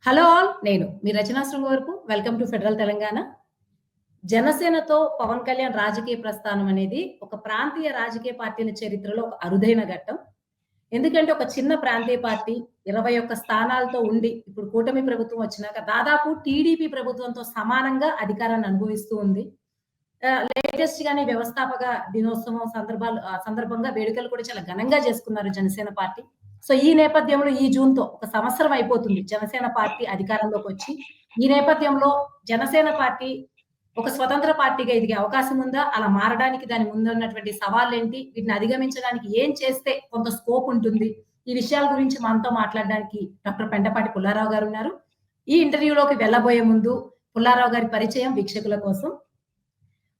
Hello all. నేను మీ Rachana Srungavarapu. Welcome to federal Telangana. జనసేనతో పవన్ కళ్యాణ్ రాజకీయ ప్రస్థానం అనేది ఒక ప్రాంతీయ రాజకీయ పార్టీల చరిత్రలో ఒక అరుదైన ఘట్టం. ఎందుకంటే ఒక చిన్న ప్రాంతీయ పార్టీ 21 స్థానాలతో ఉండి ఇప్పుడు కూటమి ప్రభుత్వం వచ్చినాక దాదాపు టీడీపీ ప్రభుత్వంతో సమానంగా అధికారాన్ని అనుభవిస్తూ ఉంది. లేటెస్ట్ గానే వ్యవస్థాపక దినోత్సవం సందర్భంగా వేడుకలు కూడా చాలా ఘనంగా చేసుకున్నారు జనసేన పార్టీ. సో ఈ నేపథ్యంలో ఈ జూన్‌తో ఒక సంవత్సరం అయిపోతుంది జనసేన పార్టీ అధికారంలోకి వచ్చి. ఈ నేపథ్యంలో జనసేన పార్టీ ఒక స్వతంత్ర పార్టీగా ఎదిగే అవకాశం ఉందా? అలా మారడానికి దాని ముందున్నటువంటి సవాళ్ళేంటి? వీటిని అధిగమించడానికి ఏం చేస్తే కొంత స్కోప్ ఉంటుంది? ఈ విషయాల గురించి మనతో మాట్లాడడానికి డాక్టర్ పెంటపాటి పుల్లారావు గారున్నారు. ఈ ఇంటర్వ్యూలోకి వెళ్ళబోయే ముందు పుల్లారావు గారి పరిచయం వీక్షకుల కోసం.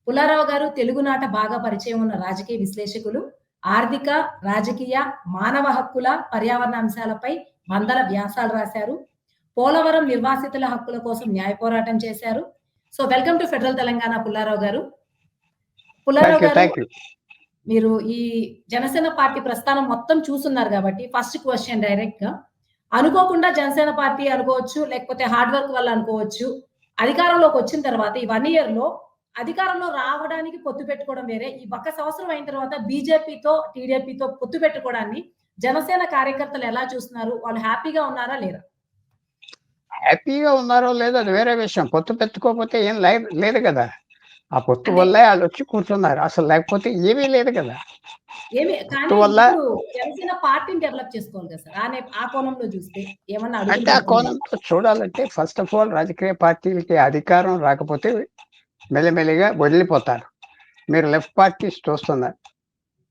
పుల్లారావు గారు తెలుగునాట బాగా పరిచయం ఉన్న రాజకీయ విశ్లేషకులు. ఆర్థిక, రాజకీయ, మానవ హక్కుల, పర్యావరణ అంశాలపై వందల వ్యాసాలు రాశారు. పోలవరం నిర్వాసితుల హక్కుల కోసం న్యాయ పోరాటం చేశారు. So welcome to federal Telangana Pullarao గారు. పుల్లారావు గారు, మీరు ఈ జనసేన పార్టీ ప్రస్థానం మొత్తం చూస్తున్నారు కాబట్టి ఫస్ట్ క్వశ్చన్ డైరెక్ట్ గా, అనుకోకుండా జనసేన పార్టీ అనుకోవచ్చు, లేకపోతే హార్డ్ వర్క్ వల్ల అనుకోవచ్చు, అధికారంలోకి వచ్చిన తర్వాత ఈ 1 ఇయర్ లో అధికారంలో రావడానికి పొత్తు పెట్టుకోవడం వేరే, ఈ ఒక్క సంవత్సరం అయిన తర్వాత బీజేపీతో టీడీపీతో పొత్తు పెట్టుకోవడాన్ని జనసేన కార్యకర్తలు ఎలా చూస్తున్నారు? వాళ్ళు హ్యాపీగా ఉన్నారా లేరా? హ్యాపీగా ఉన్నారో లేదో అది వేరే విషయం. పొత్తు పెట్టుకోకపోతే ఏం లేదు కదా. ఆ పొత్తు వల్లే వాళ్ళు వచ్చి కూర్చున్నారు. అసలు లేకపోతే ఏమీ లేదు కదా. పొత్తు వల్ల జనసేన పార్టీని డెవలప్ చేసుకోవాలి కదా సార్. ఆ కోణంలో చూస్తే ఏమన్నా అంటే ఆ కోణంలో చూడాలంటే ఫస్ట్ ఆఫ్ ఆల్ రాజకీయ పార్టీలకి అధికారం రాకపోతే మెల్లిమెల్లిగా వదిలిపోతారు. మీరు లెఫ్ట్ పార్టీస్ చూస్తున్నారు,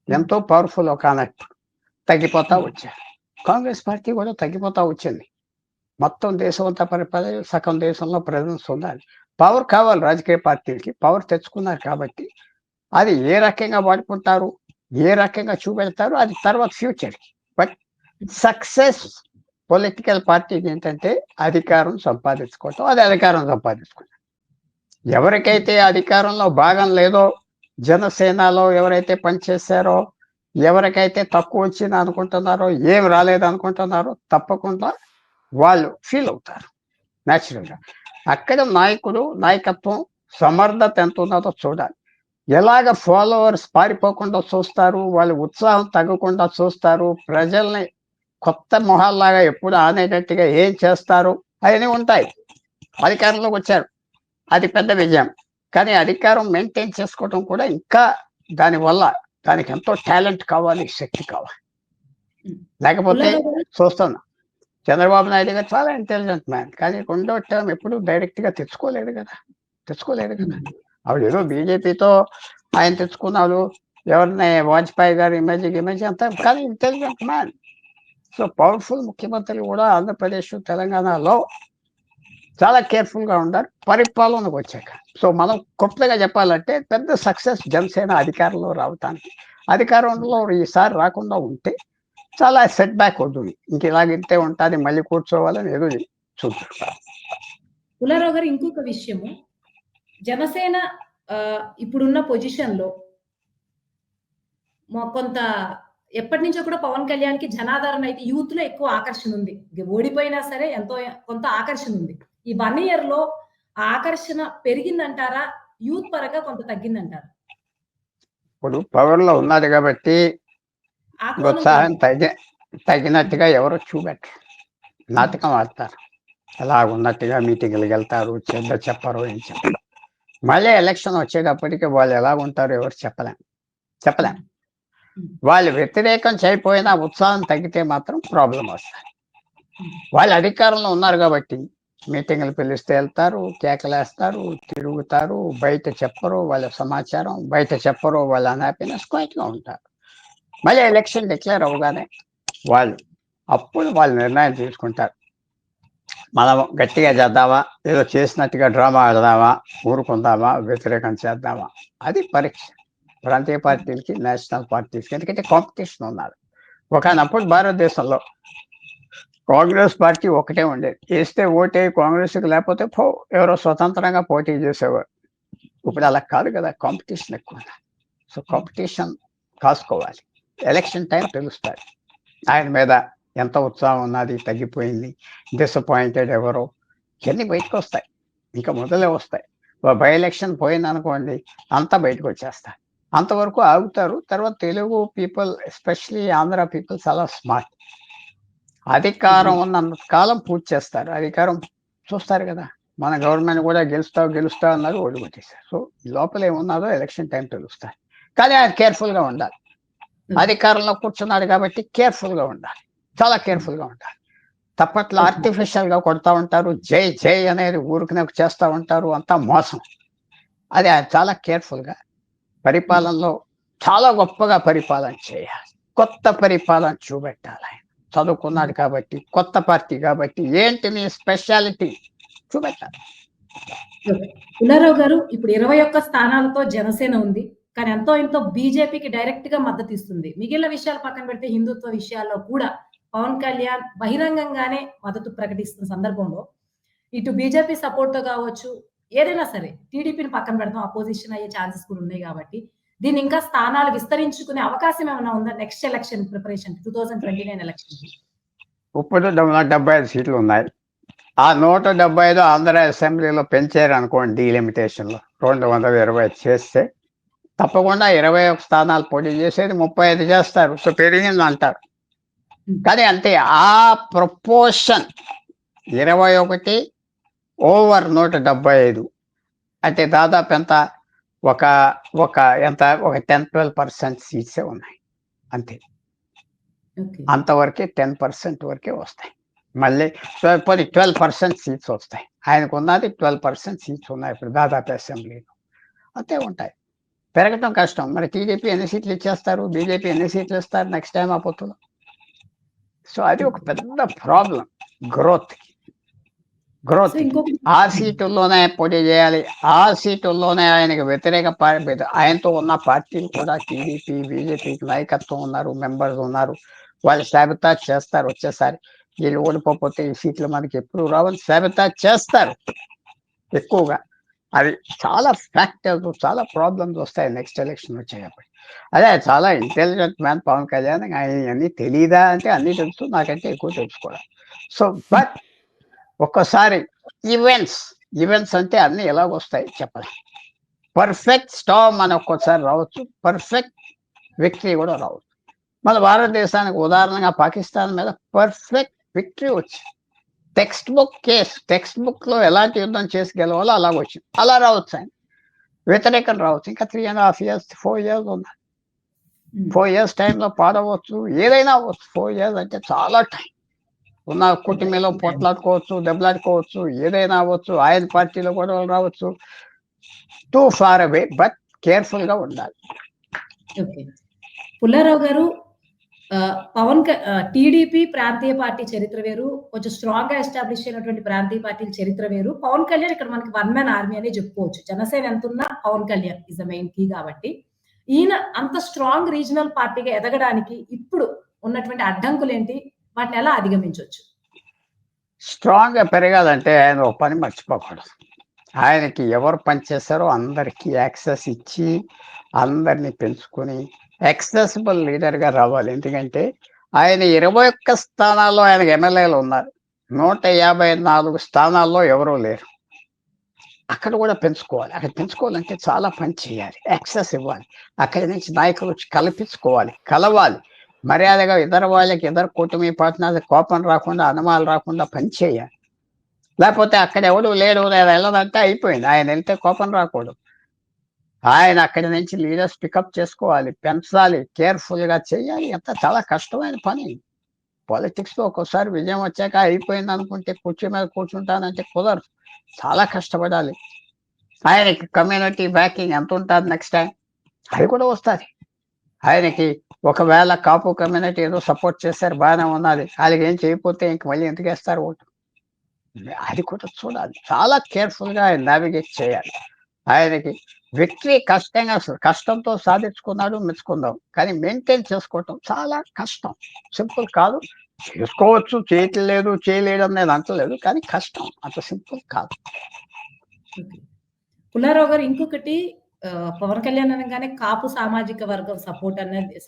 ఎంతో పవర్ఫుల్ ఒక అన్నట్టు తగ్గిపోతా వచ్చారు. కాంగ్రెస్ పార్టీ కూడా తగ్గిపోతా వచ్చింది. మొత్తం దేశం అంతా పరిపాలన, సగం దేశంలో ప్రెజెన్స్ ఉండాలి. పవర్ కావాలి రాజకీయ పార్టీలకి. పవర్ తెచ్చుకున్నారు కాబట్టి అది ఏ రకంగా వాడుకుంటారు, ఏ రకంగా చూపెడతారు అది తర్వాత ఫ్యూచర్కి. బట్ సక్సెస్ పొలిటికల్ పార్టీకి ఏంటంటే అధికారం సంపాదించుకోవటం, అది అధికారం సంపాదించుకుంటాం. ఎవరికైతే అధికారంలో భాగం లేదో, జనసేనలో ఎవరైతే పనిచేశారో, ఎవరికైతే తక్కువ వచ్చింది అనుకుంటున్నారో, ఏం రాలేదు అనుకుంటున్నారో, తప్పకుండా వాళ్ళు ఫీల్ అవుతారు న్యాచురల్గా. అక్కడ నాయకుడు నాయకత్వం సమర్థత ఎంత ఉన్నదో చూడాలి. ఎలాగ ఫాలోవర్స్ పారిపోకుండా చూస్తారు, వాళ్ళ ఉత్సాహం తగ్గకుండా చూస్తారు, ప్రజల్ని కొత్త మొహాల్లాగా ఎప్పుడు ఆనేటట్టుగా ఏం చేస్తారు అవన్నీ ఉంటాయి. అధికారంలోకి వచ్చారు, అది పెద్ద విజయం. కానీ అధికారం మెయింటైన్ చేసుకోవడం కూడా ఇంకా దానివల్ల దానికి ఎంతో టాలెంట్ కావాలి, శక్తి కావాలి. లేకపోతే చూస్తున్నా చంద్రబాబు నాయుడు గారు చాలా ఇంటెలిజెంట్ మ్యాన్, కానీ 2వ టర్మ్ ఎప్పుడు డైరెక్ట్ గా తెచ్చుకోలేదు కదా. ఆవిడ ఏదో బీజేపీతో ఆయన తెచ్చుకున్నాడు, ఎవరిని వాజ్పేయి గారు ఇమేజ్ అంతా, కానీ ఇంటెలిజెంట్ మ్యాన్. సో పవర్ఫుల్ ముఖ్యమంత్రులు కూడా ఆంధ్రప్రదేశ్, తెలంగాణలో చాలా కేర్ఫుల్ గా ఉండారు పరిపాలనకు వచ్చాక. సో మనం కొత్తగా చెప్పాలంటే పెద్ద సక్సెస్ జనసేన అధికారంలో రావటానికి. అధికారంలో ఈసారి రాకుండా ఉంటే చాలా సెట్ బ్యాక్ అవుతుంది. ఇంక ఇలాగింతే ఉంటుంది, మళ్ళీ కూర్చోవాలని ఏదో చూస్తారు. పుల్లారావు గారు, ఇంకొక విషయము, జనసేన ఇప్పుడున్న పొజిషన్ లో కొంత ఎప్పటి నుంచో కూడా పవన్ కళ్యాణ్ కి జనాదరణ అయితే యూత్ లో ఎక్కువ ఆకర్షణ ఉంది. ఓడిపోయినా సరే ఎంతో కొంత ఆకర్షణ ఉంది. ఈ 1 ఇయర్ లో ఆ ఆకర్షణ పెరిగిందంటారా, యూత్ పరంగా కొంత తగ్గిందంటారా? ఇప్పుడు పవర్ లో ఉన్నది కాబట్టి ఉత్సాహం తగినట్టుగా ఎవరు చూపెట్టరు, నాటకం ఆడతారు. ఎలా ఉన్నట్టుగా మీటింగ్లకు వెళ్తారు, చెప్పరు, ఏం చెప్పరు. మళ్ళీ ఎలక్షన్ వచ్చేటప్పటికి వాళ్ళు ఎలా ఉంటారో ఎవరు చెప్పలేం. వాళ్ళు వ్యతిరేకం చేయకపోయినా ఉత్సాహం తగ్గితే మాత్రం ప్రాబ్లం వస్తుంది. వాళ్ళు అధికారంలో ఉన్నారు కాబట్టి మీటింగ్లు పిలిస్తే వెళ్తారు, కేకలేస్తారు, తిరుగుతారు, బయట చెప్పరు వాళ్ళ సమాచారం, బయట చెప్పరు వాళ్ళ అన్హ్యాపీనెస్, క్వైట్గా ఉంటారు. మళ్ళీ ఎలక్షన్ డిక్లేర్ అవ్వగానే అప్పుడు వాళ్ళు నిర్ణయం తీసుకుంటారు. మనం గట్టిగా చేద్దామా, ఏదో చేసినట్టుగా డ్రామా ఆడదామా, ఊరుకుందామా, వ్యతిరేకం చేద్దామా, అది పరీక్ష ప్రాంతీయ పార్టీలకి, నేషనల్ పార్టీలకి. ఎందుకంటే కాంపిటీషన్ ఉన్నారు. ఒకనప్పుడు భారతదేశంలో కాంగ్రెస్ పార్టీ ఒకటే ఉండేది, వేస్తే ఓటే కాంగ్రెస్కి, లేకపోతే ఎవరో స్వతంత్రంగా పోటీ చేసేవారు. ఇప్పుడు అలా కాదు కదా, కాంపిటీషన్ ఎక్కువ. సో కాంపిటీషన్ కాసుకోవాలి. ఎలక్షన్ టైం తెలుస్తుంది ఆయన మీద ఎంత ఉత్సాహం ఉన్నది, తగ్గిపోయింది, డిసప్పాయింటెడ్ ఎవరో, ఇవన్నీ బయటకు వస్తాయి. ఇంకా మొదలే వస్తాయి. బై ఎలక్షన్ పోయిందనుకోండి, అంతా బయటకు వచ్చేస్తాయి. అంతవరకు ఆగుతారు. తర్వాత Telugu people, especially Andhra people చాలా స్మార్ట్. అధికారం ఉన్నంత కాలం పూర్తి చేస్తారు. అధికారం చూస్తారు కదా, మన గవర్నమెంట్ కూడా గెలుస్తా అన్నారు, ఓడిగొట్టేశారు. సో లోపల ఏమున్నదో ఎలక్షన్ టైం తెలుస్తారు. కానీ ఆయన కేర్ఫుల్గా ఉండాలి. అధికారంలో కూర్చున్నాడు కాబట్టి కేర్ఫుల్గా ఉండాలి, చాలా కేర్ఫుల్గా ఉండాలి. తప్పట్లో ఆర్టిఫిషియల్గా కొడతా ఉంటారు, జై జై అనేది ఊరికి చేస్తూ ఉంటారు, అంతా మోసం. అది ఆయన చాలా కేర్ఫుల్గా పరిపాలనలో చాలా గొప్పగా పరిపాలన చేయాలి. కొత్త పరిపాలన చూపెట్టాలి. ఆయన చదువుకున్నాడు కాబట్టి, కొత్త పార్టీ కాబట్టి, ఏంటి నీ స్పెషాలిటీ చూపెట్టాలి. పుల్లారావు గారు, ఇప్పుడు 21 స్థానాలతో జనసేన ఉంది. కానీ ఎంతో ఇంతో బీజేపీకి డైరెక్ట్ గా మద్దతు ఇస్తుంది. మిగిలిన విషయాలు పక్కన పెడితే హిందుత్వ విషయాల్లో కూడా పవన్ కళ్యాణ్ బహిరంగంగానే మద్దతు ప్రకటిస్తున్న సందర్భంలో ఇటు బీజేపీ సపోర్ట్ తో కావచ్చు, ఏదైనా సరే టీడీపీని పక్కన పెడతాం, అపోజిషన్ అయ్యే ఛాన్సెస్ కూడా ఉన్నాయి కాబట్టి దీన్ని ఇంకా స్థానాలు విస్తరించుకునే అవకాశం ఏమైనా ఉందా నెక్స్ట్ ఎలక్షన్ ప్రిపరేషన్ 2029 ఎలక్షన్? ఇప్పుడు 175 సీట్లు ఉన్నాయి. ఆ 175 ఆంధ్ర అసెంబ్లీలో పెంచారు అనుకోండి, డీలిమిటేషన్లో 220 చేస్తే తప్పకుండా 21 స్థానాలు పోటీ చేసేది 35 చేస్తారు. సో పెరిగింది అంటారు. కానీ అంతే, ఆ ప్రపోర్షన్ 21 ఓవర్ 175 అంటే దాదాపు ఎంత, ఒక ఒక ఎంత, ఒక 10-12% సీట్సే ఉన్నాయి అంతే. అంతవరకే 10% వరకే వస్తాయి. మళ్ళీ 12% సీట్స్ వస్తాయి. ఆయనకు ఉన్నది 12% సీట్స్ ఉన్నాయి ఇప్పుడు దాదాపు అసెంబ్లీలో, అంతే ఉంటాయి. పెరగటం కష్టం. మరి టీడీపీ ఎన్ని సీట్లు ఇచ్చేస్తారు, బీజేపీ ఎన్ని సీట్లు ఇస్తారు నెక్స్ట్ టైం ఆ పొత్తులో? సో అది ఒక పెద్ద ప్రాబ్లం గ్రోత్. ఆ సీటుల్లోనే పోటీ చేయాలి. ఆ సీటుల్లోనే ఆయనకి వ్యతిరేక ఆయనతో ఉన్న పార్టీలు కూడా టీడీపీ, బీజేపీకి నాయకత్వం ఉన్నారు, మెంబర్స్ ఉన్నారు. వాళ్ళు సాబితాజ్ చేస్తారు. వచ్చేసారి వీళ్ళు ఓడిపోతే ఈ సీట్లు మనకి ఎప్పుడు రావాలి, సాబితాజ్ చేస్తారు ఎక్కువగా. అది చాలా ఫ్యాక్టర్స్, చాలా ప్రాబ్లమ్స్ వస్తాయి నెక్స్ట్ ఎలక్షన్ వచ్చేటప్పుడు. అదే చాలా ఇంటెలిజెంట్ మ్యాన్ పవన్ కళ్యాణ్. ఆయన అన్నీ తెలీదా అంటే అన్నీ తెలుసు, నాకంటే ఎక్కువ తెలుసుకోవడం. సో బట్ ఒక్కసారి ఈవెంట్స్ అంటే అన్నీ ఎలాగొస్తాయి చెప్పాలి. పర్ఫెక్ట్ స్టామ్ అని ఒక్కోసారి రావచ్చు, పర్ఫెక్ట్ విక్టరీ కూడా రావచ్చు. మన భారతదేశానికి ఉదాహరణగా పాకిస్తాన్ మీద పర్ఫెక్ట్ విక్టరీ వచ్చింది. టెక్స్ట్ బుక్ లో ఎలాంటి యుద్ధం చేసి గెలవాలో అలాగ వచ్చింది. అలా రావచ్చు, ఆయన వ్యతిరేకం రావచ్చు. ఇంకా 3.5 years 4 years ఉన్నాయి. 4 years టైంలో పాడవచ్చు, ఏదైనా అవ్వచ్చు. 4 years అంటే చాలా టైం. ఉన్న కుటుంబంలో పొట్లాడుకోవచ్చు, దెబ్బలాడుకోవచ్చు, ఏదైనా అవ్వచ్చు. ఆయన పార్టీలో గొడవలు రావచ్చు. Too far away, but careful గా ఉండాలి. పుల్లారావు గారు, టీడీపీ ప్రాంతీయ పార్టీ చరిత్ర వేరు, కొంచెం స్ట్రాంగ్ గా ఎస్టాబ్లిష్ అయినటువంటి ప్రాంతీయ పార్టీల చరిత్ర వేరు. పవన్ కళ్యాణ్ ఇక్కడ మనకి 1 man ఆర్మీ అనే చెప్పుకోవచ్చు. జనసేన ఎంతున్నా Pawan Kalyan is the main key కాబట్టి ఈయన అంత స్ట్రాంగ్ రీజనల్ పార్టీగా ఎదగడానికి ఇప్పుడు ఉన్నటువంటి అడ్డంకులు ఏంటి, వాటిని ఎలా అధిగమించవచ్చు? స్ట్రాంగ్ గా పెరగాలంటే ఆయన ఒక పని మర్చిపోకూడదు. ఆయనకి ఎవరు పనిచేస్తారో అందరికీ యాక్సెస్ ఇచ్చి అందరినీ పెంచుకొని యాక్సెసిబుల్ లీడర్గా రావాలి. ఎందుకంటే ఆయన 21 స్థానాల్లో ఆయనకు ఎమ్మెల్యేలు ఉన్నారు, 154 స్థానాల్లో ఎవరూ లేరు. అక్కడ కూడా పెంచుకోవాలి. అక్కడ పెంచుకోవాలంటే చాలా పని చేయాలి, యాక్సెస్ ఇవ్వాలి. అక్కడి నుంచి నాయకులు కల్పించుకోవాలి, కలవాలి, మర్యాదగా ఇద్దరు కూటమి పార్ట్నర్స్ కోపం రాకుండా, అనుమానాలు రాకుండా పని చేయాలి. లేకపోతే అక్కడ ఎవడు లేడు, నేను వెళ్ళదంటే అయిపోయింది. ఆయన వెళ్తే కోపం రాకూడదు. ఆయన అక్కడి నుంచి లీడర్స్ పికప్ చేసుకోవాలి, పెంచాలి, కేర్ఫుల్గా చేయాలి. అంత చాలా కష్టమైన పని. పాలిటిక్స్లో ఒక్కోసారి విజయం వచ్చాక అయిపోయింది అనుకుంటే కుర్చీ మీద కూర్చుంటానంటే కుదరదు, చాలా కష్టపడాలి. ఆయనకి కమ్యూనిటీ బ్యాకింగ్ ఎంత ఉంటుంది నెక్స్ట్ టైం, అది కూడా వస్తుంది. ఆయనకి ఒకవేళ కాపు కమ్యూనిటీ ఏదో సపోర్ట్ చేస్తారు, బాగానే ఉన్నది, వాళ్ళకి ఏం చేయకపోతే ఇంక మళ్ళీ ఎందుకు వేస్తారు ఓటు, అది కూడా చూడాలి. చాలా కేర్ఫుల్గా ఆయన నావిగేట్ చేయాలి. ఆయనకి విక్టరీ కష్టంతో సాధించుకున్నాడు, మెచ్చుకుందాం. కానీ మెయింటైన్ చేసుకోవటం చాలా కష్టం, సింపుల్ కాదు. చేసుకోవచ్చు, చేయట్లేదు, చేయలేడు అనేది అంటలేదు, కానీ కష్టం, అంత సింపుల్ కాదు. పుల్లారావు గారు, ఇంకొకటి పవన్ కళ్యాణ్ అనగానే కాపు సామాజిక వర్గం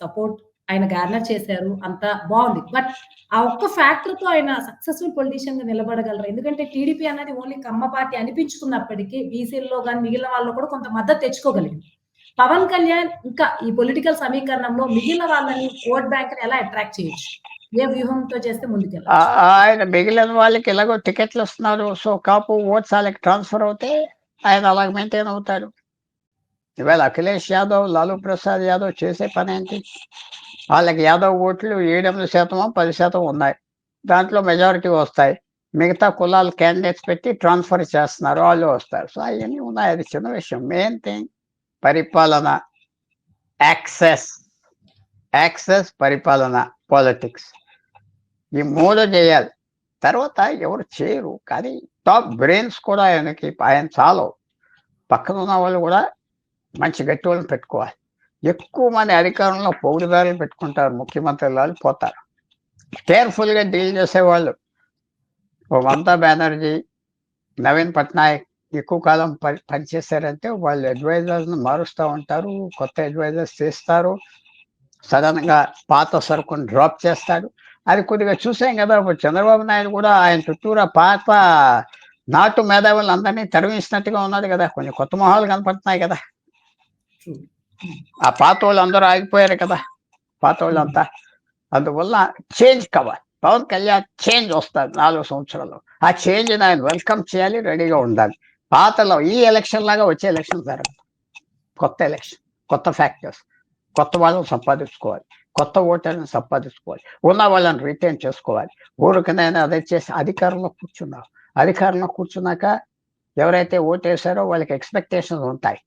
సపోర్ట్ ఆయన గార్నర్ చేశారు. అంతా బావుంది. బట్ ఆ ఒక్క ఫ్యాక్టర్‌తో ఆయన సక్సెస్‌ఫుల్ పొలిటీషియన్‌గా నిలబడగలరా? ఎందుకంటే టీడీపీ అనేది ఓన్లీ కమ్మ పార్టీ అనిపించుకున్నప్పటికీ బీసీల్లో గాని, మిగిలిన వాళ్ళలో కూడా కొంత మద్దతు తెచ్చుకోగలిగింది. పవన్ కళ్యాణ్ ఇంకా ఈ పొలిటికల్ సమీకరణంలో మిగిలిన వాళ్ళని ఓట్ బ్యాంక్‌ని ఎలా అట్రాక్ట్ చేయొచ్చు? ఏ వ్యూహంతో చేస్తే ముందుకెళ్ళొచ్చు? ఆయన మిగిలిన వాళ్ళకి ఎలాగో టికెట్లు వస్తున్నారు. సో, కాపు ఓట్స్ ఆళ్ళకి ట్రాన్స్‌ఫర్ అవుతే ఆయన అలాగ మెయింటైన్ అవుతాడు. ఇవాళ అఖిలేష్ యాదవ్, లాలూ ప్రసాద్ యాదవ్ చేసే పనేంటి? వాళ్ళకి యాదవ్ ఓట్లు 7% 10% ఉన్నాయి. దాంట్లో మెజారిటీ వస్తాయి. మిగతా కులాల క్యాండిడేట్స్ పెట్టి ట్రాన్స్‌ఫర్ చేస్తున్నారు. వాళ్ళు వస్తారు. సో, అయన్నీ ఉన్నాయి. అది చిన్న విషయం. మెయిన్ థింగ్ పరిపాలన, యాక్సెస్, పరిపాలన, పాలిటిక్స్. ఈ 3 చేయాలి. తర్వాత ఎవరు చేయరు. కానీ టాప్ బ్రెయిన్స్ కూడా ఆయన చాలవు. పక్కన ఉన్న వాళ్ళు కూడా మంచి గట్టివాళ్ళని పెట్టుకోవాలి. ఎక్కువ మంది అధికారంలో పౌరుదారులు పెట్టుకుంటారు. ముఖ్యమంత్రులు పోతారు. కేర్‌ఫుల్‌గా డీల్ చేసేవాళ్ళు. ఓ మమతా బెనర్జీ, నవీన్ పట్నాయక్ ఎక్కువ కాలం పనిచేశారంటే వాళ్ళు అడ్వైజర్స్‌ని మారుస్తా ఉంటారు. కొత్త అడ్వైజర్స్ తీస్తారు. సడెన్‌గా పాత సరుకుని డ్రాప్ చేస్తాడు. అది కొద్దిగా చూసాం కదా! ఇప్పుడు చంద్రబాబు నాయుడు కూడా ఆయన చుట్టూరా పాత నాటు మేధావులందరినీ తరిమేసినట్టుగా ఉన్నది కదా! కొన్ని కొత్త మొహాలు కనపడుతున్నాయి కదా! ట్రూ. హ్మ్. ఆ పాతోళ్ళందరూ ఆగిపోయారు కదా! హ్మ్. పాతోళ్ళంతా. అందువల్ల చేంజ్ కావాలి. పవన్ కళ్యాణ్ చేంజ్ వస్తది 4 సంవత్సరాల్లో. ఆ చేంజ్‌ని ఆయన వెల్కమ్ చేయాలి. రెడీగా ఉండాలి. పాతలో ఈ ఎలక్షన్ లాగా వచ్చే ఎలక్షన్ జరగదు. కొత్త ఎలక్షన్, కొత్త ఫ్యాక్టర్స్, కొత్త వాళ్ళని సంపాదించుకోవాలి. కొత్త ఓటర్‌ని సంపాదించుకోవాలి. ఉన్న వాళ్ళని రిటైన్ చేసుకోవాలి. ఊరికనైనా అదే చేసి అధికారంలో కూర్చున్నాం. అధికారంలో కూర్చున్నాక ఎవరైతే ఓటేసారో వాళ్ళకి ఎక్స్‌పెక్టేషన్స్ ఉంటాయి.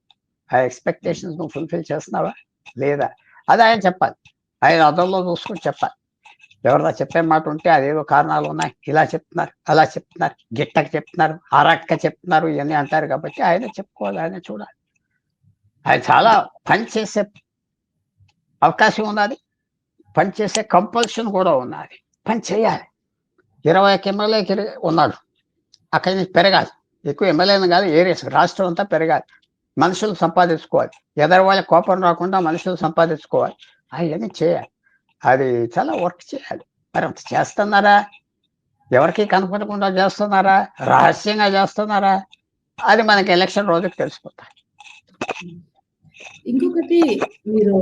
ఆ ఎక్స్‌పెక్టేషన్స్ నువ్వు ఫుల్‌ఫిల్ చేస్తున్నావా? లేదా? అది ఆయన చెప్పాలి. ఆయన అద్దంలో చూసుకొని చెప్పాలి. ఎవరైనా చెప్పే మాట ఉంటే అదేదో కారణాలు ఉన్నాయి. ఇలా చెప్తున్నారు, అలా చెప్తున్నారు, గిట్టక చెప్తున్నారు, అరక్క చెప్తున్నారు ఇవన్నీ అంటారు కాబట్టి ఆయనే చెప్పుకోవాలి. ఆయనే చూడాలి. ఆయన చాలా పని చేసే అవకాశం ఉన్నది. పని చేసే కంపల్షన్ కూడా ఉన్నది. పని చేయాలి. 21 ఎమ్మెల్యేకి ఉన్నాడు. అక్కడి నుంచి పెరగాలి. ఎక్కువ ఎమ్మెల్యేలు కాదు ఏరియాస్ రాష్ట్రం అంతా పెరగాలి. మనుషులు సంపాదించుకోవాలి. ఎదరి వాళ్ళ కోపం రాకుండా మనుషులు సంపాదించుకోవాలి. అయన్నీ చేయాలి. అది చాలా వర్క్ చేయాలి. మరి అంత చేస్తున్నారా? ఎవరికీ కనపడకుండా చేస్తున్నారా? రహస్యంగా చేస్తున్నారా? అది మనకి ఎలక్షన్ రోజుకి తెలిసిపోతాయి. హ్మ్. ఇంకొకటి మీరు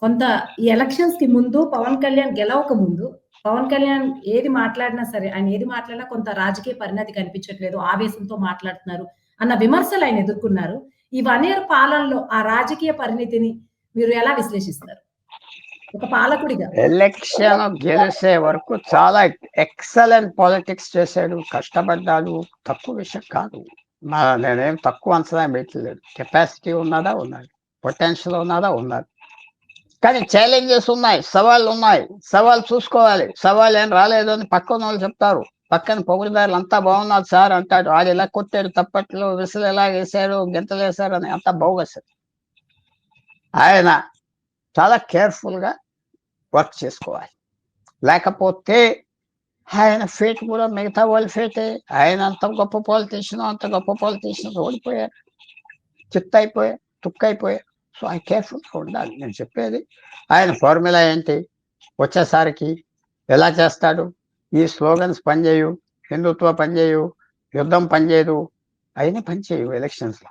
కొంత ఈ ఎలక్షన్స్‌కి ముందు పవన్ కళ్యాణ్ గెలవక ముందు, పవన్ కళ్యాణ్ ఏది మాట్లాడినా సరే, ఆయన ఏది మాట్లాడినా కొంత రాజకీయ పరిణతి కనిపించట్లేదు. ఆవేశంతో మాట్లాడుతున్నారు అన్న విమర్శలు ఆయన ఎదుర్కొన్నారు. ఈ 1 ఇయర్ పాలనలో ఆ రాజకీయ పరిణితిని మీరు ఎలా విశ్లేషిస్తారు? ఒక పాలకుడిగా. ఎలక్షన్ గెలిసే వరకు చాలా ఎక్సలెంట్ పాలిటిక్స్ చేశాడు. కష్టపడ్డాడు. తక్కువ విషయం కాదు. నేనేం తక్కువ అంచనా పెట్టలేదు. కెపాసిటీ ఉన్నదా? ఉన్నది. పొటెన్షియల్ ఉన్నదా? ఉన్నది. కానీ ఛాలెంజెస్ ఉన్నాయి. సవాళ్ళున్నాయి. సవాలు చూసుకోవాలి. సవాలేం రాలేదు అని పక్కనోళ్ళు చెప్తారు. పక్కన పొగుడుదారులు అంతా బాగున్నారు సార్ అంటాడు. ఆడిలా కొట్టాడు తప్పట్లు, విసులు ఎలాగేశారు, గింతలేశారని అంతా బోగస్. ఆయన చాలా కేర్‌ఫుల్‌గా వర్క్ చేసుకోవాలి. లేకపోతే ఆయన ఫేట్ కూడా మిగతా వాళ్ళ ఫేటే. ఆయన అంత గొప్ప పొలిటీషియన్స్ ఓడిపోయారు. చిత్తయిపోయారు. తుక్కయిపోయారు. సో, ఆయన కేర్‌ఫుల్‌గా ఉండాలి. నేను చెప్పేది ఆయన ఫార్ములా ఏంటి? వచ్చేసరికి ఎలా చేస్తాడు? ఈ స్లోగన్స్ పనిచేయవు. హిందుత్వ పనిచేయవు. యుద్ధం పనిచేయదు. అయన్నీ పనిచేయవు ఎలక్షన్స్‌లో.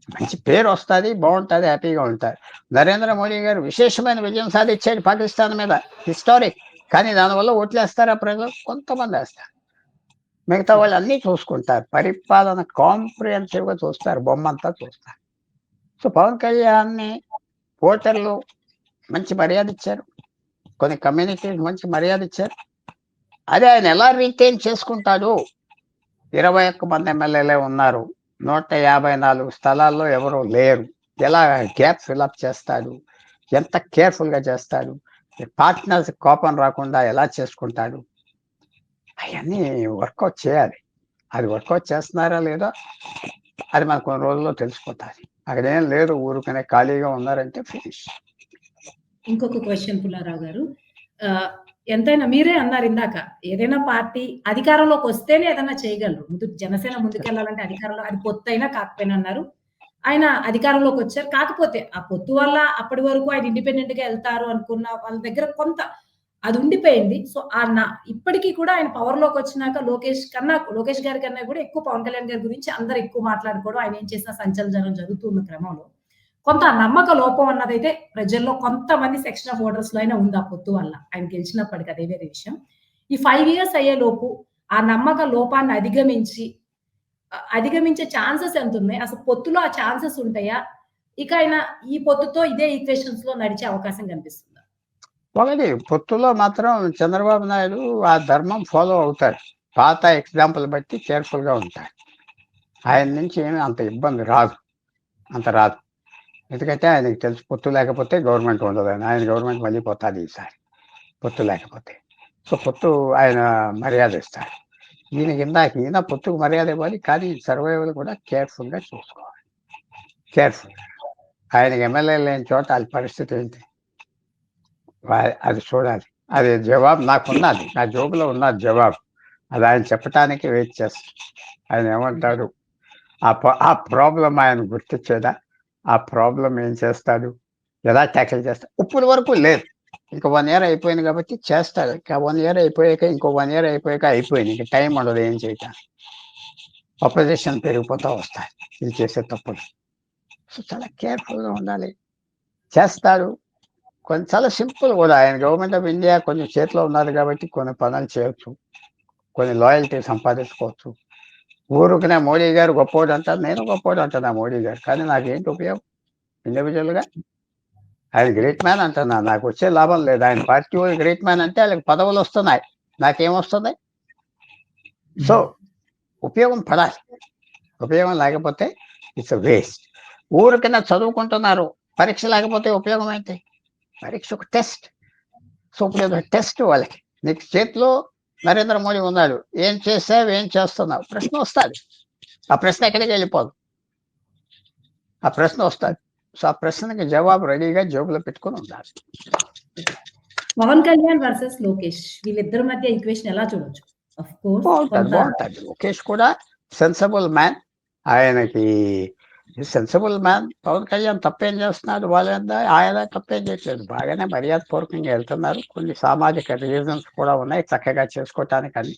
మంచి పేరొస్తది. బావుంటది. హ్యాపీగా ఉంటారు. నరేంద్ర మోడీ గారు విశేషమైన విజయం సాధించాడు పాకిస్తాన్ మీద. హిస్టారిక్. కానీ దానివల్ల ఓట్లేస్తారా ప్రజలు? కొంతమందేస్తారు. మిగతా వాళ్ళు అన్నీ చూసుకుంటారు. పరిపాలన కాంప్రిహెన్సివ్‌గా చూస్తారు. బొమ్మంతా చూస్తారు. సో, పవన్ కళ్యాణ్‌ని ఓటర్లు మంచి మర్యాదిచ్చారు. కొన్ని కమ్యూనిటీస్ మంచి మర్యాదిచ్చారు. అది ఆయన ఎలా రిటైన్ చేసుకుంటాడు? 21 మంది ఎమ్మెల్యేలే ఉన్నారు. 154 స్థలాల్లో ఎవరు లేరు. ఎలా గ్యాప్ ఫిలప్ చేస్తాడు? ఎంత కేర్‌ఫుల్‌గా చేస్తాడు? పార్ట్నర్స్ కోపం రాకుండా ఎలా చేసుకుంటాడు? అయన్నీ వర్కౌట్ చేయాలి. అది వర్కౌట్ చేస్తున్నారా లేదా? అది మనకు కొన్ని రోజుల్లో తెలిసిపోతాది. అక్కడేం లేదు ఊరికనే ఖాళీగా ఉన్నారంటే ఫినిష్. ఇంకొక క్వెషన్ పుల్లారావు గారు. ఆహ్, ఎంతైనా మీరే అన్నారు ఇందాక. ఏదైనా పార్టీ అధికారంలోకొస్తేనే ఏదైనా చేయగలరు. ముందు జనసేన ముందుకెళ్ళాలంటే అధికారంలో అది పొత్తైనా కాకపోయినా అన్నారు. ఆయన అధికారంలోకి వచ్చారు. కాకపోతే ఆ పొత్తు వల్ల అప్పటి వరకు ఆయన ఇండిపెండెంట్‌గా ఎళ్తారు అనుకున్న వాళ్ళ దగ్గర కొంత అది ఉండిపోయింది. సో, ఇప్పటికి కూడా ఆయన పవర్‌లోకొచ్చినాక లోకేష్ గారి కన్నా కూడా ఎక్కువ పవన్ కళ్యాణ్ గారి గురించి అందరూ ఎక్కువ మాట్లాడుకోవడం, ఆయన ఏం చేసినా సంచలనం జరుగుతున్న క్రమంలో కొంత నమ్మక లోపం అన్నదైతే ప్రజల్లో కొంతమంది సెక్షన్ ఆఫ్ వోటర్స్‌లో అయినా ఉంది ఆ పొత్తు వల్ల. ఆయన గెలిచినప్పటికి అది వేరే విషయం. ఈ 5 ఇయర్స్ అయ్యేలోపు ఆ నమ్మక లోపాన్ని అధిగమించే ఛాన్సెస్ ఎంతున్నాయి? అసలు పొత్తులో ఆ ఛాన్సెస్ ఉంటాయా? ఇక ఆయన ఈ పొత్తుతో ఇదే ఈక్వేషన్స్‌లో నడిచే అవకాశం కనిపిస్తుందా? ఒకటి పొత్తులో మాత్రం చంద్రబాబు నాయుడు ఆ ధర్మం ఫాలో అవుతారు. పాత ఎగ్జాంపుల్ బట్టి కేర్‌ఫుల్‌గా ఉంటారు. ఆయన నుంచి ఏమి అంత ఇబ్బంది రాదు. అంత రాదు. ఎందుకంటే ఆయనకి తెలుసు పొత్తు లేకపోతే గవర్నమెంట్ ఉండదని. ఆయన గవర్నమెంట్ మళ్ళీ పోతాది ఈసారి పొత్తు లేకపోతే. సో, పొత్తు ఆయన మర్యాద ఇస్తారు. ఈయన పొత్తుకు మర్యాద ఇవ్వాలి. కానీ సర్వైవల్ కూడా కేర్‌ఫుల్‌గా చూసుకోవాలి. కేర్‌ఫుల్. ఆయనకి ఎమ్మెల్యే లేని చోట ఆళ్ళ పరిస్థితి ఏంటి? అది చూడాలి. అది జవాబు నాకున్నది. నా జోబులో ఉన్నది జవాబు. అది ఆయన చెప్పటానికి వెయిట్ చేస్తా. ఆయన ఏమంటాడు? ఆ ప్రాబ్లమ్ ఆయన గుర్తించేదా? ఆ ప్రాబ్లమ్ ఏం చేస్తాడు? ఎలా టాకిల్ చేస్తాడు? ఇప్పటి వరకు లేదు. ఇంక 1 ఇయర్ అయిపోయింది కాబట్టి చేస్తాడు. ఇంకా 1 ఇయర్ అయిపోయాక ఇంకో 1 ఇయర్ అయిపోయాక అయిపోయింది. ఇంక టైం ఉండదు ఏం చేయటానికి. అపోజిషన్ పెరిగిపోతా వస్తాయి వీళ్ళు చేసే తప్పులు. సో, చాలా కేర్‌ఫుల్‌గా ఉండాలి. చేస్తాడు. కొంచెం చాలా సింపుల్ కూడా. ఆయన గవర్నమెంట్ ఆఫ్ ఇండియా కొంచెం చేతిలో ఉన్నది కాబట్టి కొన్ని పనులు చేయొచ్చు. కొన్ని లాయల్టీ సంపాదించుకోవచ్చు. ఊరుకనే మోడీ గారు గొప్పోడంటారు. నేను గొప్పోడంటున్నా మోడీ గారు. కానీ నాకేంటి ఉపయోగం? ఇండివిడ్యువల్‌గా ఆయన గ్రేట్ మ్యాన్ అంటున్నా. నాకొచ్చే లాభం లేదు. ఆయన పార్టీ వాళ్ళు గ్రేట్ మ్యాన్ అంటే ఆళ్ళకి పదవులొస్తున్నాయి. నాకేమొస్తుంది? సో, ఉపయోగం పడాలి. ఉపయోగం లేకపోతే ఇట్స్ ఎ వేస్ట్. ఊరికనే చదువుకుంటున్నారు. పరీక్ష లేకపోతే ఉపయోగం ఏంటి? పరీక్ష ఒక టెస్ట్. సో, ఇప్పుడు టెస్ట్ వాళ్ళకి. నీకు చేతిలో నరేంద్ర మోడీ ఉన్నాడు. ఏం చేసావు? ఏం చేస్తున్నావు? ప్రశ్న వస్తాది. ఆ ప్రశ్న ఎక్కడికి వెళ్ళిపోదు. ఆ ప్రశ్న వస్తాది. సో, ఆ ప్రశ్నకి జవాబు రెడీగా జేబులో పెట్టుకొని ఉండాలి. పవన్ కళ్యాణ్ వర్సెస్ లోకేష్ వీళ్ళిద్దరి మధ్య ఈక్వేషన్ ఎలా చూడొచ్చు? ఆఫ్ కోర్స్ బావుంటది. లోకేష్ కూడా సెన్సిబుల్ మ్యాన్. ఆయనకి సెన్సిబుల్ మ్యాన్. పవన్ కళ్యాణ్ తప్పేం చేస్తున్నాడు? ఆయన తప్పేం చేయట్లేదు. బాగానే మర్యాదపూర్వకంగా వెళ్తున్నారు. కొన్ని సామాజిక రీజన్స్ కూడా ఉన్నాయి చక్కగా చేసుకోవటానికని.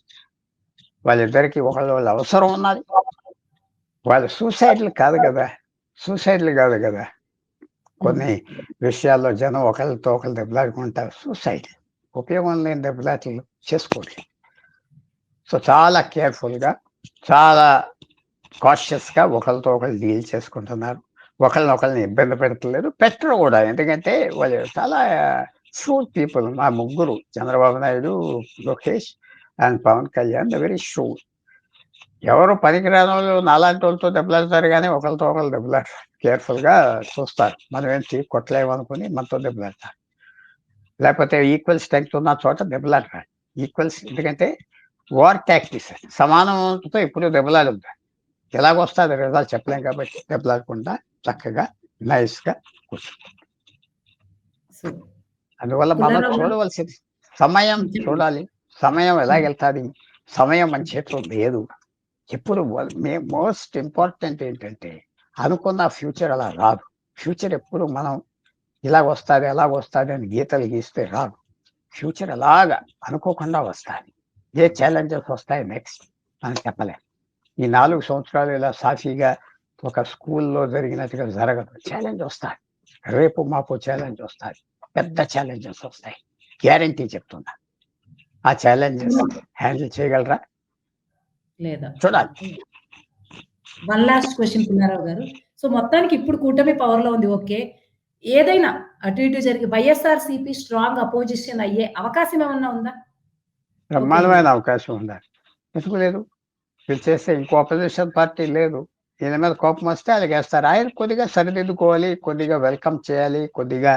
వాళ్ళిద్దరికీ ఒకళ్ళ అవసరం ఉన్నది. వాళ్ళు సూసైడ్‌లు కాదు గదా! సూసైడ్‌లు కాదు గదా! కొన్ని విషయాల్లో జనం ఒకళ్ళతో ఒకళ్ళు దెబ్బలాడుకుంటారు. సూసైడ్. ఉపయోగం లేని దెబ్బలాటలు చేసుకోరు. సో, చాలా కేర్‌ఫుల్‌గా, చాలా కాషియస్‌గా ఒకళ్ళతో ఒకళ్ళు డీల్ చేసుకుంటున్నారు. ఒకళ్ళనొకళ్ళని ఇబ్బంది పెడతలేరు. పెట్టరు గూడా. ఎందుకంటే వాళ్ళు చాలా ష్రూడ్ పీపుల్. మా ముగ్గురు Chandrababu Naidu, Lokesh and Pawan Kalyan very shrewd. ఎవరు పనికిరానోళ్ళు నాలాంటోళ్ళతో దెబ్బలాడతారు గానీ ఒకళ్ళతో ఒకళ్ళు దెబ్బలాడరు. కేర్‌ఫుల్‌గా చూస్తారు. మనమేంటి కొట్టలేమనుకుని మనతో దెబ్బలాడతారు. లేకపోతే ఈక్వల్ స్ట్రెంగ్త్ ఉన్న చోట దెబ్బలాడరు. ఎందుకంటే వార్ టాక్టిక్స్. సమానంతో ఎప్పుడూ దెబ్బలాడొద్దు. ఎలాగొస్తాది రిజల్ట్ చెప్పలేం కాబట్టి దెబ్బలాడకుండా చక్కగా నైస్‌గా కూర్చుంటాం. సో, అందువల్ల మనం పుల్లారావు గారు చూడవలసింది సమయం చెప్పండి. చూడాలి. సమయం ఎలాగెళ్తాది? సమయం మన చేతిలో లేదు. ఎప్పుడు మోస్ట్ ఇంపార్టెంట్ ఏంటంటే అనుకున్న ఫ్యూచర్ అలా రాదు. ఫ్యూచర్ ఎప్పుడు మనం ఇలాగొస్తాది, అలాగొస్తాది అని గీతలు గీస్తే రాదు. ఫ్యూచర్ అలాగా అనుకోకుండా వస్తాది. ఏ ఛాలెంజెస్ వస్తాయి నెక్స్ట్ మనం చెప్పలేం. ఈ 4 సంవత్సరాలు ఇలా సాఫీగా ఒక స్కూల్‌లో జరిగినట్టుగా జరగదు. ఛాలెంజ్ వస్తాది. రేపు మాపో ఛాలెంజ్ వస్తాది. పెద్ద ఛాలెంజెస్ వస్తాయి. గ్యారంటీ చెప్తున్నా. ఆ ఛాలెంజెస్ హ్యాండిల్ చేయగలరా? లేదా? చూడాలి. వన్ లాస్ట్ క్వెషన్ పుల్లారావు గారు. సో, మొత్తానికి ఇప్పుడు కూటమి పవర్‌లో ఉంది ఓకే. ఏదైనా అటు ఇటు జరిగి వైఎస్ఆర్‌సీపీ స్ట్రాంగ్ అపోజిషన్ అయ్యే అవకాశం ఏమన్నా ఉందా? ఓకే. బ్రహ్మాండమైన అవకాశం ఉండాలి. ఎందుకు లేదు? వీళ్ళు చేస్తే ఇంకో అపోజిషన్ పార్టీ లేదు. ఈయన మీద కోపం వస్తే అలాగేస్తారు. ఆయన కొద్దిగా సరిదిద్దుకోవాలి. కొద్దిగా వెల్కమ్ చేయాలి. కొద్దిగా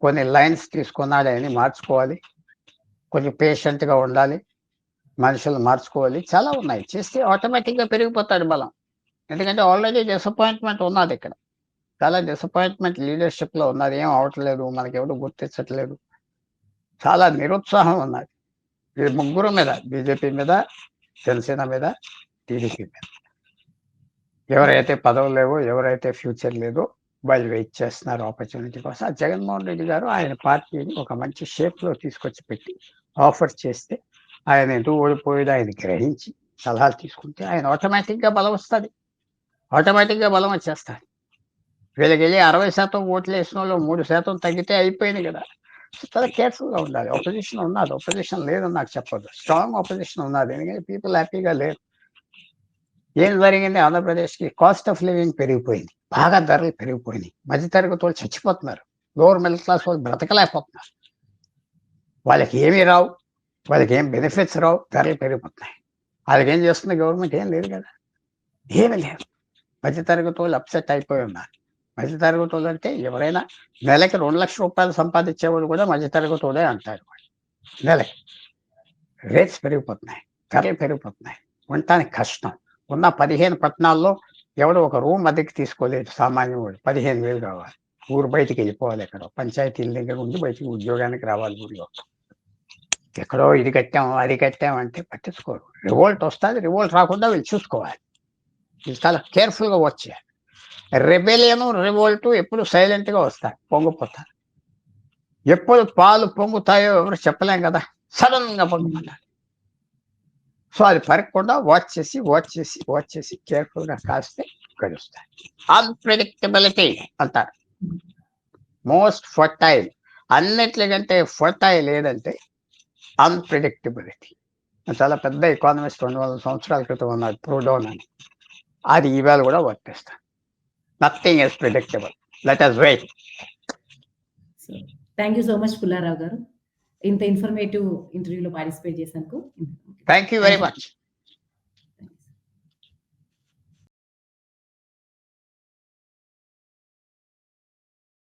కొన్ని లైన్స్ తీసుకున్నాడు ఆయన్ని మార్చుకోవాలి. కొంచెం పేషెంట్‌గా ఉండాలి. మనుషులు మార్చుకోవాలి. చాలా ఉన్నాయి. చేస్తే ఆటోమేటిక్‌గా పెరిగిపోతాడు బలం. ఎందుకంటే ఆల్రెడీ డిసప్పాయింట్‌మెంట్ ఉన్నదిక్కడ. చాలా డిసప్పాయింట్‌మెంట్ లీడర్‌షిప్‌లో ఉన్నది. ఏం అవ్వట్లేదు. మనకెవరు గుర్తించట్లేదు. చాలా నిరుత్సాహం ఉన్నది. ఈ ముగ్గురు మీద బీజేపీ మీద, జనసేన మీద, టీడీపీ మీద. ఎవరైతే పదవులు లేవో, ఎవరైతే ఫ్యూచర్ లేదో వాళ్ళు వెయిట్ చేస్తున్నారు ఆపర్చునిటీ కోసం. ఆ జగన్మోహన్ రెడ్డి గారు ఆయన పార్టీని ఒక మంచి షేప్‌లో తీసుకొచ్చి పెట్టి ఆఫర్ చేస్తే, ఆయన ఎందుకు ఓడిపోయేదో ఆయన గ్రహించి సలహాలు తీసుకుంటే ఆయన ఆటోమేటిక్‌గా బలం వస్తది. ఆటోమేటిక్‌గా బలం వచ్చేస్తాడు. వీళ్ళకెళ్ళి 60% ఓట్లేసినోళ్ళు 3% తగ్గితే అయిపోయింది గదా! సో, చాలా కేర్‌ఫుల్‌గా ఉండాలి. అపోజిషన్ ఉన్నాది. అపోజిషన్ లేదని నాకు చెప్పొద్దు. స్ట్రాంగ్ అపోజిషన్ ఉన్నాది. ఎందుకంటే పీపుల్ హ్యాపీగా లేరు. ఏం జరిగింది ఆంధ్రప్రదేశ్‌కి కాస్ట్ ఆఫ్ లివింగ్ పెరిగిపోయింది. బాగా ధరలు పెరిగిపోయినాయి. మధ్య తరగతోళ్ళు చచ్చిపోతున్నారు. లోవర్ మిడిల్ క్లాస్ వాళ్ళు బ్రతకలేకపోతున్నారు. వాళ్ళకి ఏమీ రావు. వాళ్ళకేం బెనిఫిట్స్ రావు. ధరలు పెరిగిపోతున్నాయి. ఆళ్ళకేం చేస్తుంది గవర్నమెంట్? ఏం లేదు గదా! ఏమీ లేదు. మధ్య తరగతోళ్ళు అప్‌సెట్ అయిపోయి ఉన్నారు. మధ్య తరగతోళ్ళంటే ఎవరైనా నెలకి రూ. 2,00,000 సంపాదించేవాడు కూడా మధ్య తరగతోడే అంటారు. నెలకి. రేట్స్ పెరిగిపోతున్నాయి. ధరలు పెరిగిపోతున్నాయి. ఉండటానికి కష్టం. ఉన్న 15 పట్టణాల్లో ఎవడో ఒక రూమ్ అద్దెకి తీసుకోలేడు సామాన్యుడు. 15,000 కావాలి. ఊరు బయటికెళ్ళిపోవాలి ఎక్కడో. పంచాయతీల దగ్గర ఉండి బయటికి ఉద్యోగానికి రావాలి ఊర్లో. ఎక్కడో ఇది కట్టాం, అది కట్టాం అంటే పట్టించుకోరు. రివోల్ట్ వస్తాది. రివోల్ట్ రాకుండా వీళ్ళు చూసుకోవాలి. వీళ్ళు చాలా కేర్‌ఫుల్‌గా వాచ్ చేయాలి. రెబెలియను, రివోల్టు ఎప్పుడు సైలెంట్‌గా వస్తాయి. పొంగిపోతారు. ఎప్పుడు పాలు పొంగుతాయో ఎవరు చెప్పలేం గదా! సడెన్‌గా పొంగిపోతాయి. సో, అది పెరగకుండా వాచ్ చేసి కేర్‌ఫుల్‌గా కాస్తే గడుస్తాయి. అన్‌ప్రెడిక్టబిలిటీ అంటారు. మోస్ట్ ఫర్టైల్ అన్నిట్లికంటే ఫర్టైల్ ఏదంటే అన్‌ప్రెడిక్టబిలిటీ. చాలా పెద్ద ఎకానమిస్ట్ 200 సంవత్సరాల క్రితం ఉన్నాడు ప్రూడోన్ అని. అది ఈవేళ కూడా వర్తిస్తుంది. Nothing is predictable. Let us wait. So, thank you so much Pullarao garu. ఇంత ఇన్ఫర్మేటివ్ ఇంటర్వ్యూలో పార్టిసిపేట్ చేసినందుకు. Thank you very much.